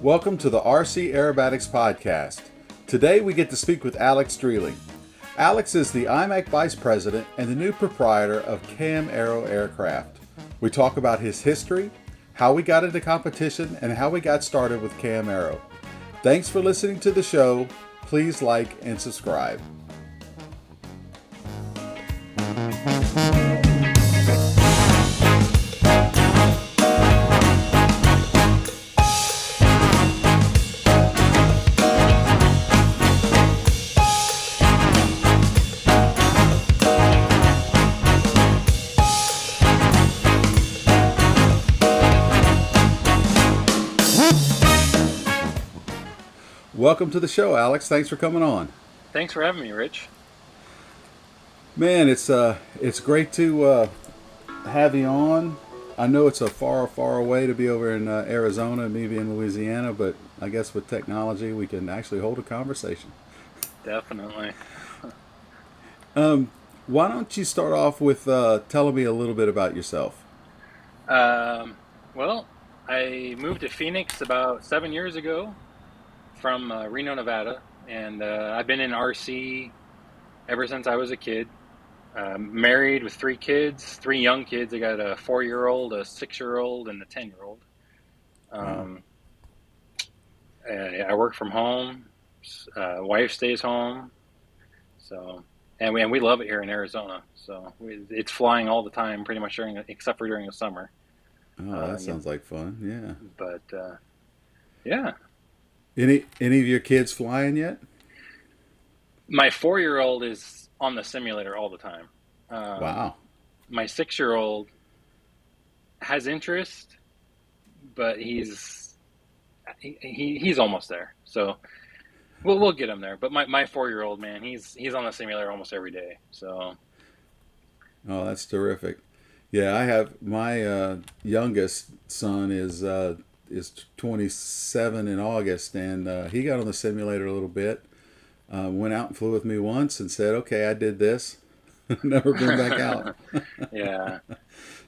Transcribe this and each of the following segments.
Welcome to the RC Aerobatics podcast. Today we get to speak with Alex Dreiling. Alex is the IMAC Vice-President and the new proprietor of Kam Aero Aircraft. We talk about his history, how we got into competition, and how we got started with Kam Aero. Thanks for listening to the show. Please like and subscribe. Welcome to the show, Alex. Thanks for coming on. Thanks for having me, Rich. Man, it's great to have you on. I know it's a far way to be over in Arizona, maybe in Louisiana, but I guess with technology we can actually hold a conversation. Definitely. Why don't you start off with telling me a little bit about yourself? Well, I moved to Phoenix about 7 years ago from Reno, Nevada, and I've been in RC ever since I was a kid. Married with three young kids. I got a 4-year-old, a 6-year-old, and a 10-year-old. I work from home. Wife stays home. So, and we love it here in Arizona. So it's flying all the time, pretty much except for during the summer. Oh, that sounds like fun. Yeah. But yeah. Any of your kids flying yet? My 4-year-old is on the simulator all the time. Wow. My 6-year-old has interest, but he's almost there. So we'll get him there. But my 4-year-old, man, he's on the simulator almost every day. So. Oh, that's terrific. Yeah, I have my youngest son is 27 in August, and he got on the simulator a little bit. Went out and flew with me once and said, "Okay, I did this." Never been back out. Yeah.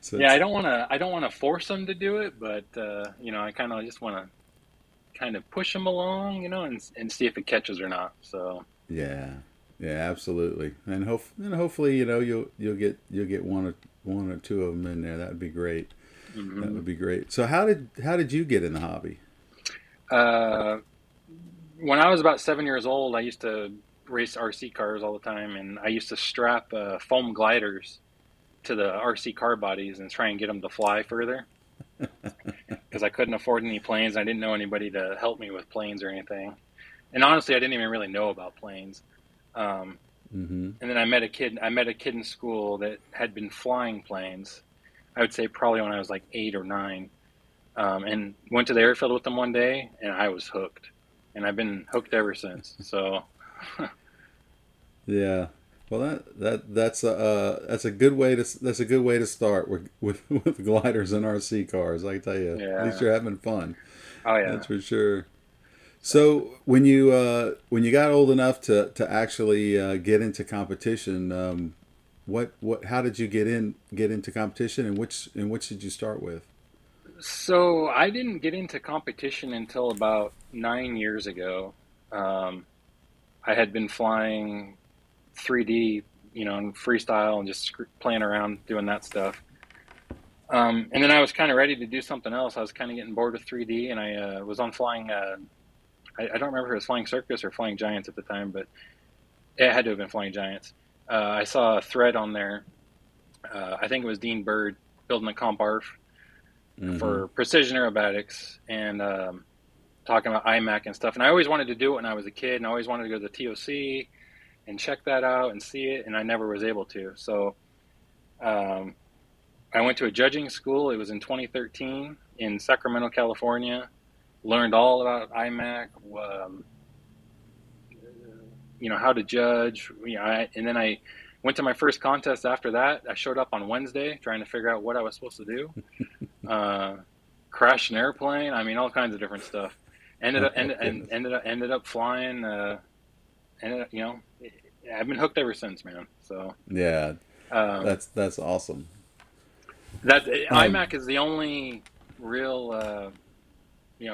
So yeah, I don't want to force him to do it, but I kind of just want to kind of push him along, and see if it catches or not. So. Yeah, absolutely, and hopefully, you'll get one or two of them in there. That would be great. Mm-hmm. That would be great. So how did you get in the hobby? When I was about 7 years old, I used to race RC cars all the time, and I used to strap foam gliders to the RC car bodies and try and get them to fly further. Because I couldn't afford any planes. I didn't know anybody to help me with planes or anything. And honestly, I didn't even really know about planes. And then I met a kid in school that had been flying planes. I would say probably when I was like 8 or 9, and went to the airfield with them one day, and I was hooked, and I've been hooked ever since. So, yeah, well that's a good way to start with gliders and RC cars. I can tell you, yeah. At least you're having fun. Oh yeah, that's for sure. So when you got old enough to actually get into competition. How did you get into competition, and which did you start with? So I didn't get into competition until about 9 years ago. I had been flying 3D, and freestyle and just playing around doing that stuff. And then I was kind of ready to do something else. I was kind of getting bored with 3D, and I was on flying. I don't remember if it was Flying Circus or Flying Giants at the time, but it had to have been Flying Giants. I saw a thread on there. I think it was Dean Bird building a comp ARF for Precision Aerobatics and talking about IMAC and stuff. And I always wanted to do it when I was a kid, and I always wanted to go to the TOC and check that out and see it, and I never was able to. So I went to a judging school. It was in 2013 in Sacramento, California. Learned all about IMAC. How to judge, and then I went to my first contest after that. I showed up on Wednesday trying to figure out what I was supposed to do. Crashed an airplane. I mean, all kinds of different stuff. Ended up flying. I've been hooked ever since, man. So yeah, that's awesome. That IMAC is the only real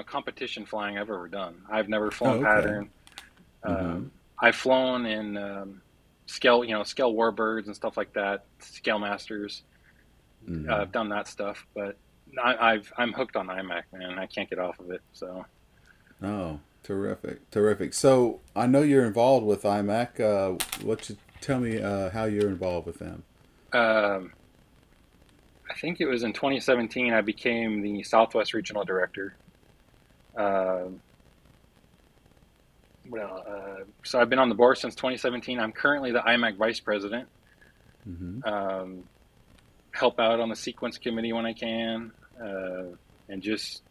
competition flying I've ever done. I've never Oh, flown okay. pattern. Mm-hmm. I've flown in scale, scale warbirds and stuff like that, scale masters. Mm-hmm. I've done that stuff, but I'm hooked on IMAC, man. I can't get off of it. So Oh, terrific, terrific. So I know you're involved with IMAC. What you tell me how you're involved with them? um, I think it was in 2017 I became the Southwest Regional Director. Um so I've been on the board since 2017. I'm currently the IMAC Vice-President. Mm-hmm. Um, help out on the sequence committee when I can, and just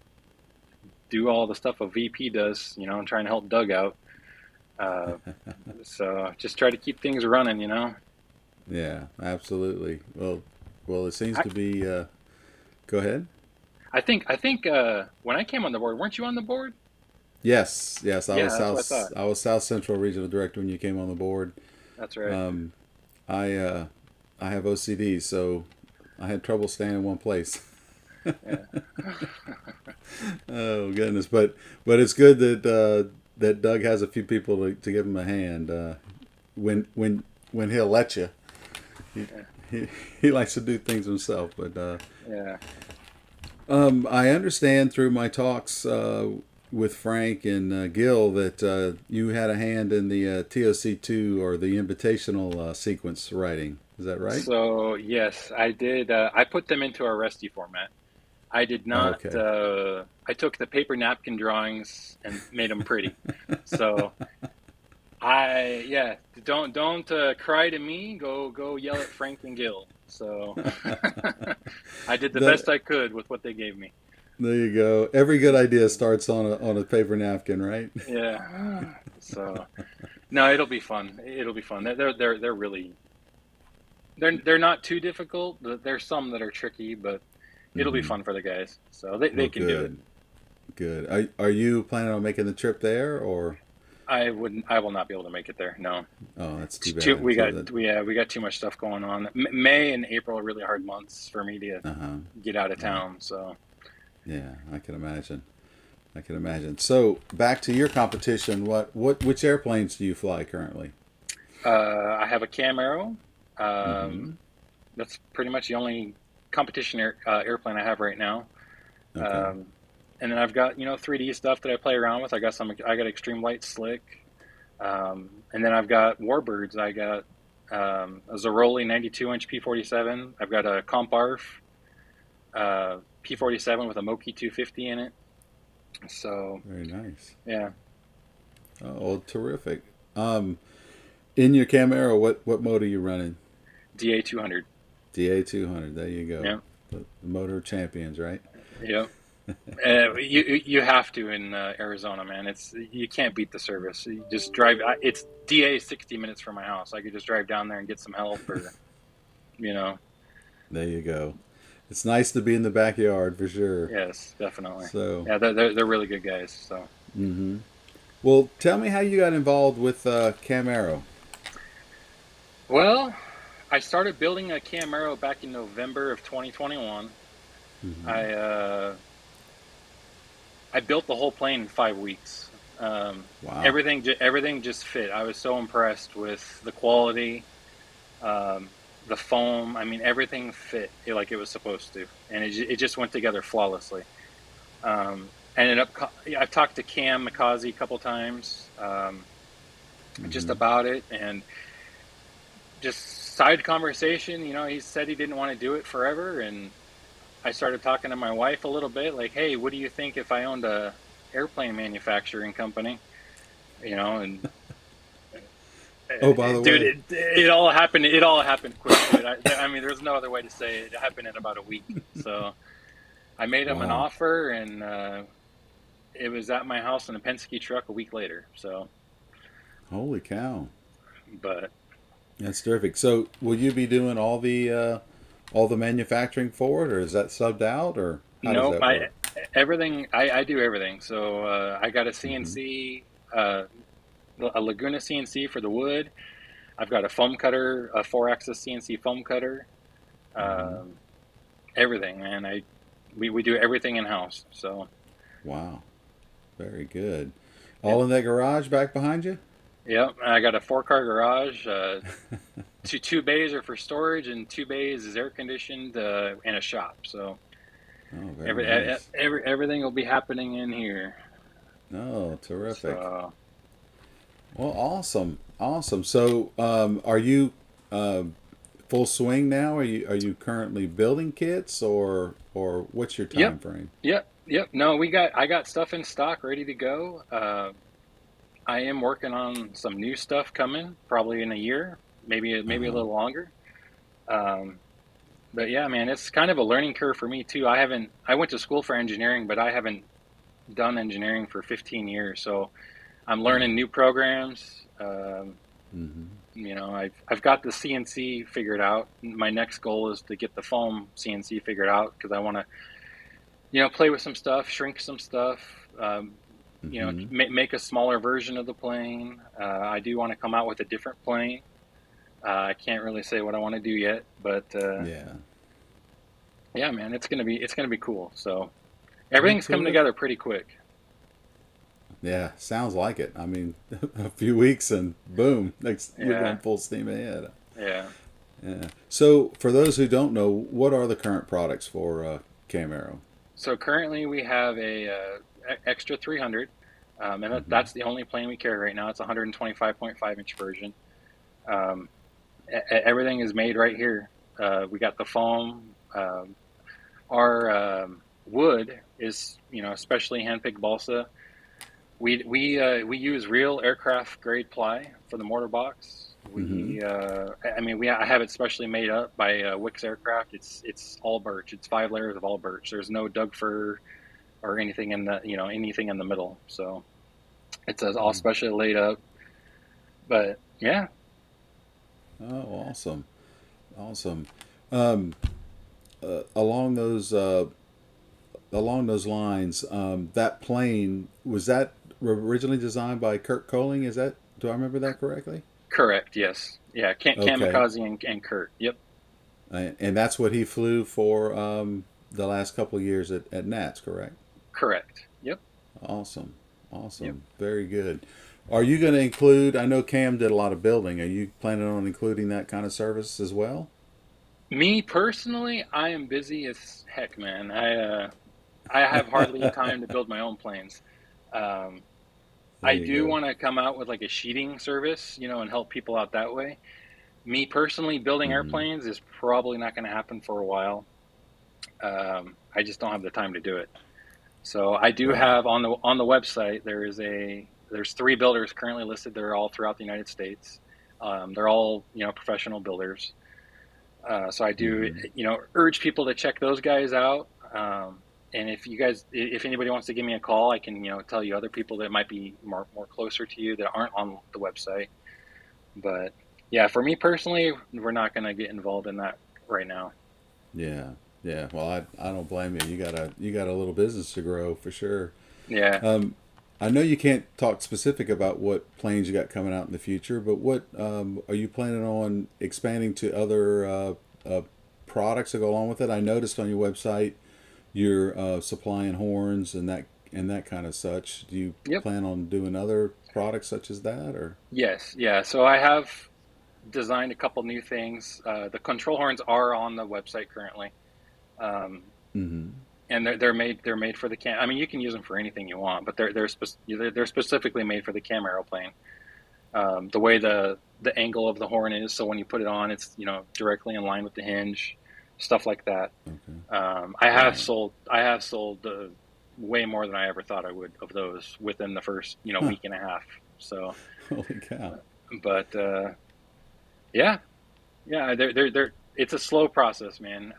do all the stuff a VP does, and trying to help Doug out. Uh, so just try to keep things running. Yeah, absolutely. Well, it seems I, to be. Go ahead. I think when I came on the board, weren't you on the board? Yes, yes. I Yeah, was that's what I thought. South Central Regional Director when you came on the board. That's right. Um, I have OCD, so I had trouble staying in one place. Yeah. Oh goodness, but it's good that that Doug has a few people to give him a hand when when he'll let you. He, Yeah. he likes to do things himself, but Yeah. I understand through my talks with Frank and Gil that you had a hand in the TOC2 or the invitational sequence writing. Is that right? So yes, I did. I put them into our Resty format. I did Oh, not. okay. I took the paper napkin drawings and made them pretty. So yeah, don't cry to me. Go yell at Frank and Gil. So I did the best That I could with what they gave me. there you go. Every good idea starts on a paper napkin, right? Yeah. So no, it'll be fun. It'll be fun. They're really they're not too difficult. There's some that are tricky, but it'll be Mm-hmm. fun for the guys. So they Well, can do it. good, good. Are you planning on making the trip there, or I will not be able to make it there. No. oh, that's too It's too, bad. we So got that we got too much stuff going on. May and April are really hard months for me to uh-huh. get out of Yeah, town. So yeah, I can imagine. I can imagine. So back to your competition. Which airplanes do you fly currently? I have a Kam Aero. Mm-hmm. Um, that's pretty much the only competition airplane I have right now. Okay. Um, and then I've got 3D stuff that I play around with. I got Extreme Light Slick, and then I've got Warbirds. I got a Zeroli 92-inch P47. I've got a Comparf P47 with a Moki 250 in it. So Very nice. yeah, Oh, well, terrific. Um, in your Camaro, what motor you running? DA 200. DA 200. There you go. Yeah, The motor of champions, right? yeah. You have to in Arizona, man. You can't beat the service. You just drive. It's DA 60 minutes from my house. I could just drive down there and get some help, or you know. There you go. It's nice to be in the backyard for sure. Yes, definitely. So, Yeah, they're really good guys. So hmm well, tell me how you got involved with Camaro. well, I started building a Kam Aero back in November of 2021. Hmm. I uh, I built the whole plane in 5 weeks. Wow. Everything just fit. I was so impressed with the quality, um, the foam. I mean, everything fit like it was supposed to, and it just went together flawlessly. Ended up. I've talked to Cam McCausey a couple times, just Hmm. about it, and just side conversation. He said he didn't want to do it forever, and I started talking to my wife a little bit, like, "Hey, what do you think if I owned a airplane manufacturing company?" And Oh, by the dude, way, it all happened. It all happened quick, dude. I mean, there's no other way to say it. It happened in about a week. So I made him an wow. offer, and it was at my house in a Penske truck a week later. So, Holy cow. but That's terrific. So, will you be doing all the manufacturing for it, or is that subbed out, or how does nope. that work? I do everything. So I got a Hmm. CNC, a Laguna CNC for the wood. I've got a foam cutter, a 4-axis CNC foam cutter. Hmm. Um, everything, man. We do everything in house. So Wow. Very good. Yep. All in that garage back behind you? Yep. I got a four-car garage. Two bays are for storage, and two bays is air conditioned, and a shop. So Oh, very nice. everything will be happening in here. Oh, terrific. So Well, awesome. Awesome. So, are you full swing now? Are you currently building kits or what's your yep, time frame? yep. No, I got stuff in stock ready to go. I am working on some new stuff coming, probably in a year, maybe a Uh-huh. little longer. Um, but yeah, man, it's kind of a learning curve for me too. I went to school for engineering, but I haven't done engineering for 15 years. So I'm Yeah. learning new programs. Mm-hmm. I've got the CNC figured out. My next goal is to get the foam CNC figured out because I want to, play with some stuff, shrink some stuff, Mm-hmm. make a smaller version of the plane. I do want to come out with a different plane. I can't really say what I want to do yet, but Yeah. yeah, man, it's gonna be cool. So Well, everything's coming terrific. together pretty quick. Yeah, sounds like it. I mean, a few weeks and boom, next you're Yeah, going full steam ahead. yeah. Yeah. So, for those who don't know, what are the current products for Kam Aero? So currently we have a extra 300, and Mm-hmm. that's the only plane we carry right now. It's a 125.5 inch version. Um, Everything is made right here. We got the foam. Our wood is, especially handpicked balsa. We use real aircraft grade ply for the mortar box. Mm-hmm. I have it specially made up by Wix Aircraft. It's all birch. It's 5 layers of all birch. There's no Doug fir or anything anything in the middle. So it's all specially laid up. But yeah, Oh, awesome. Awesome. Um, along those lines, that plane was that originally designed by Kurt Coling? Is that do I remember that correctly? correct. Yes, yeah. Okay, Kamikaze and Kurt. Yep, and that's what he flew for the last couple of years at Nats, correct? correct. Yep, Awesome, yep. awesome, very good. Are you going to include? I know Cam did a lot of building. Are you planning on including that kind of service as well? Me personally, I am busy as heck, man. I have hardly time to build my own planes. Um, There I you do go. want to come out with like a sheeting service, and help people out that way. Me personally, building Mm-hmm. airplanes is probably not going to happen for a while. I just don't have the time to do it. So I do Right. have on the website there's 3 builders currently listed. They're all throughout the United States. They're all professional builders. So I do Mm-hmm. urge people to check those guys out. And if anybody wants to give me a call, I can tell you other people that might be more closer to you that aren't on the website. But yeah, for me personally, we're not going to get involved in that right now. Yeah. Yeah. Well, I don't blame you. You got a little business to grow for sure. Yeah. Um, I know you can't talk specific about what planes you got coming out in the future, but what are you planning on expanding to other products that go along with it? I noticed on your website you're supplying horns and that kind of such. Do you Yep. plan on doing other products such as that, or? Yes. Yeah. So I have designed a couple new things. The control horns are on the website currently, um, Mm-hmm. and they're made for the cam. I mean, you can use them for anything you want, but they're specifically made for the Kam aeroplane. The way the angle of the horn is, so when you put it on, it's directly in line with the hinge, stuff like that. Okay. Right. I have sold way more than I ever thought I would of those within the first Huh. week and a half. So, Holy cow. but yeah, yeah, they're it's a slow process, man.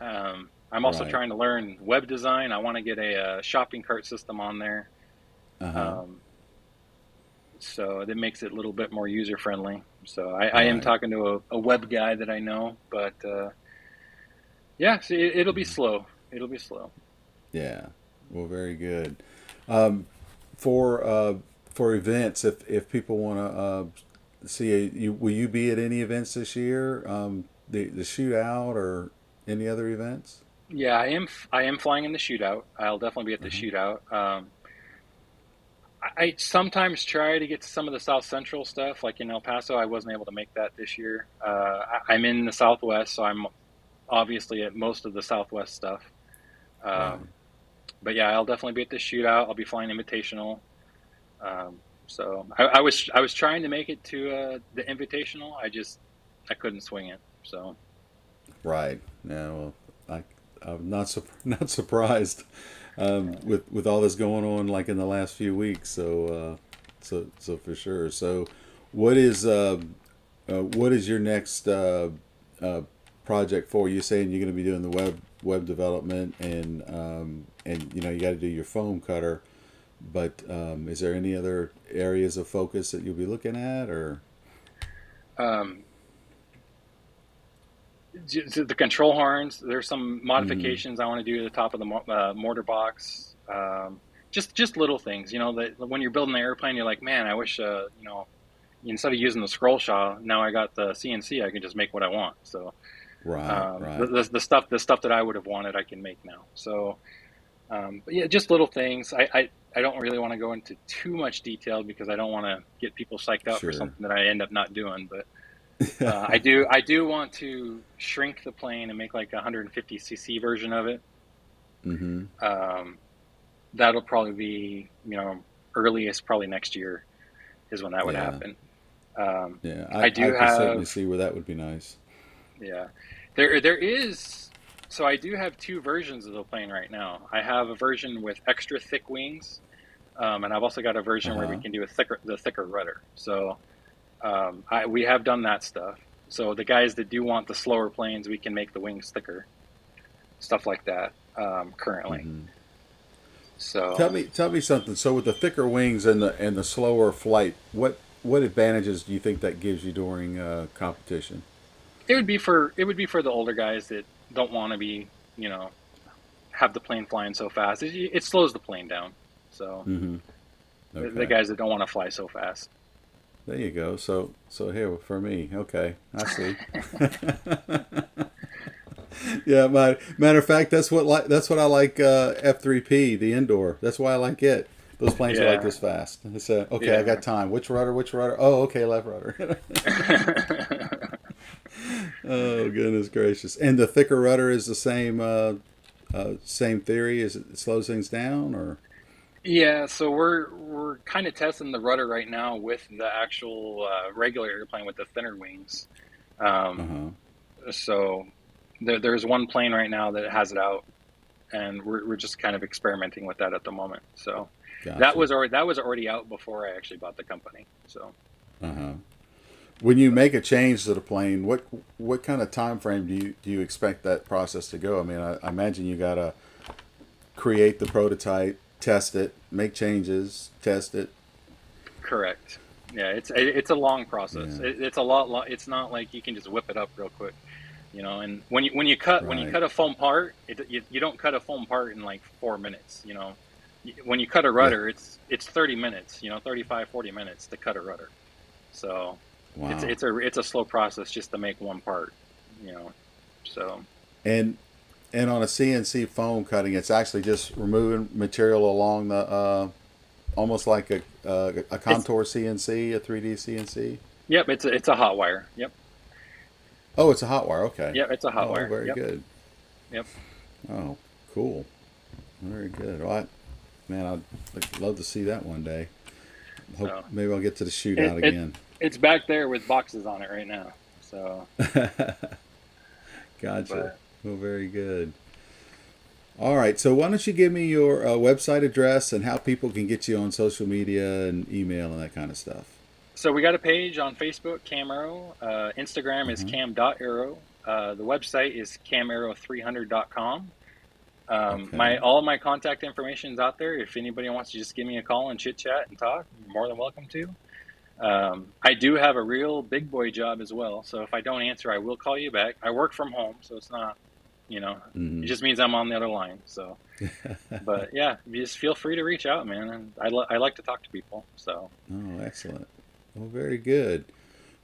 I'm also Right. trying to learn web design. I want to get a shopping cart system on there, Uh huh. um, so that makes it a little bit more user friendly. So I am Right. talking to a web guy that I know, but yeah, see, it'll be slow. It'll be slow. Yeah. Well, very good. Um, for events, if people want to see will you be at any events this year? The shootout or any other events? Yeah, I am. I am flying in the shootout. I'll definitely be at the Uh-huh. shootout. I sometimes try to get to some of the South Central stuff, like in El Paso. I wasn't able to make that this year. I'm in the Southwest, so I'm obviously at most of the Southwest stuff. Right. Um, but yeah, I'll definitely be at the shootout. I'll be flying Invitational. So I was trying to make it to the Invitational. I couldn't swing it. So Right. Yeah. Well, I'm not surprised with all this going on like in the last few weeks. So for sure. So what is your next project for? You saying you're going to be doing the web development and you got to do your foam cutter, but is there any other areas of focus that you'll be looking at or? um, the control horns. There's some Mm-hmm. modifications I want to do to the top of the mortar box. Just little things, that when you're building the airplane, you're like, man, I wish instead of using the scroll saw, now I got the CNC. I can just make what I want. So Right. Right. the stuff that I would have wanted, I can make now. So but yeah, just little things. I don't really want to go into too much detail because I don't want to get people psyched out for Sure. something that I end up not doing. But I do want to shrink the plane and make like a 150cc version of it. Mm-hmm. Um, that'll probably be, earliest probably next year is when that would Yeah. happen. Yeah. I I do can certainly have, see where that would be nice. yeah, there is. So I do have two versions of the plane right now. I have a version with extra thick wings, and I've also got a Uh version where we huh. can do the thicker rudder. So we have done that stuff. So the guys that do want the slower planes, we can make the wings thicker, stuff like that, currently. Mm-hmm. So Tell me something. So with the thicker wings and the slower flight, what advantages do you think that gives you during competition? it would be for the older guys that don't want to be, you know, have the plane flying so fast. It slows the plane down. So Mm-hmm. the Okay. guys that don't want to fly so fast. There you go. So here for me. Okay, I see. Yeah, matter of fact, that's what I like F3P, the indoor. That's why I like it. Those planes are like Yeah, this fast. It's okay, I yeah. got time. Which rudder? Which rudder? Oh, okay, left rudder. Oh goodness gracious! And the thicker rudder is the same theory. Is it slows things down or? Yeah, so we're kind of testing the rudder right now with the actual regular airplane with the thinner wings. Uh Um, huh. so there's one plane right now that has it out, and we're just kind of experimenting with that at the moment. So Gotcha. that was already out before I actually bought the company. So, Uh huh. When you but make a change to the plane, what kind of time frame do you expect that process to go? I mean, I imagine you gotta create the prototype, test it, make changes, test it. correct. Yeah, it's a long process. Yeah. It's a lot. It's not like you can just whip it up real quick, And when you Right. cut a foam part, you don't cut a foam part in like 4 minutes. When you cut a Yeah. rudder, it's 30 minutes. 35, 40 minutes to cut a rudder. So Wow. it's a slow process just to make one part. You know, so And on a CNC foam cutting, it's actually just removing material along the almost like a it's contour CNC, a 3D CNC. yep. It's a hot wire. Yep. Oh, it's a hot wire. Okay. Yep. It's a hot Oh, wire. very Yep. good. Yep. Oh, cool. Very good. Well, man, I'd love to see that one day. Hope So maybe I'll get to the it, shootout it again. it's back there with boxes on it right now. So, Gotcha. but Well, very good. All right. So why don't you give me your website address and how people can get you on social media and email and that kind of stuff. so we got a page on Facebook, Kam Aero. Instagram is Uh-huh. cam.aero. The website is camaero300.com. My Okay. all of my contact information is out there. If anybody wants to just give me a call and chit chat and talk, you're more than welcome to. I do have a real big boy job as well, so if I don't answer, I will call you back. I work from home, so it's not, it Mm-hmm. just means I'm on the other line. So, but yeah, just feel free to reach out, man. And I like to talk to people. So, Oh, excellent. Well, very good.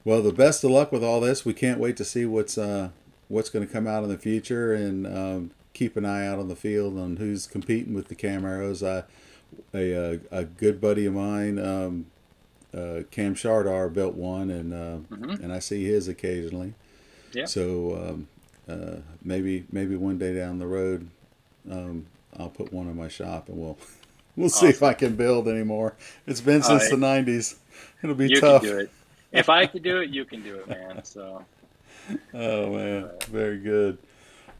Well, the best of luck with all this. We can't wait to see what's going to come out in the future, and keep an eye out on the field on who's competing with the Camaros. a good buddy of mine, Kam built one, and I see his occasionally. Yeah. So maybe one day down the road, I'll put one in my shop, and we'll see if I can build anymore. It's been since the '90s. It'll be tough. You can do it. If I can do it, you can do it, man. So. Oh man, very good.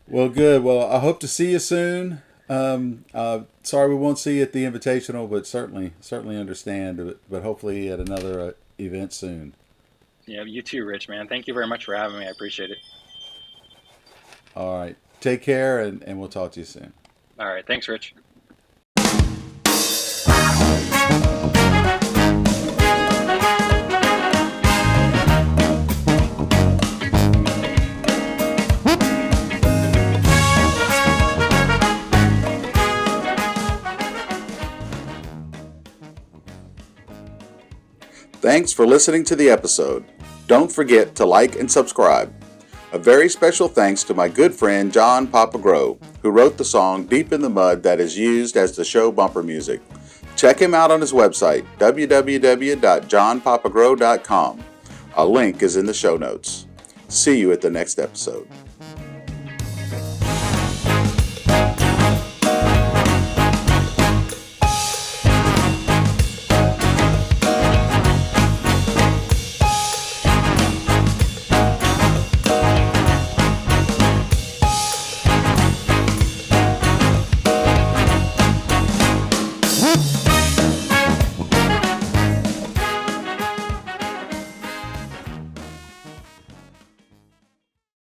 Well, good. Well, I hope to see you soon. Sorry we won't see you at the Invitational, but certainly understand. But hopefully at another event soon. Yeah, you too, Rich, man. Thank you very much for having me. I appreciate it. All right. Take care, and we'll talk to you soon. All right. Thanks, Rich. Thanks for listening to the episode. Don't forget to like and subscribe. A very special thanks to my good friend John Gros, who wrote the song Deep in the Mud that is used as the show bumper music. Check him out on his website, www.johnpapagros.com. A link is in the show notes. See you at the next episode.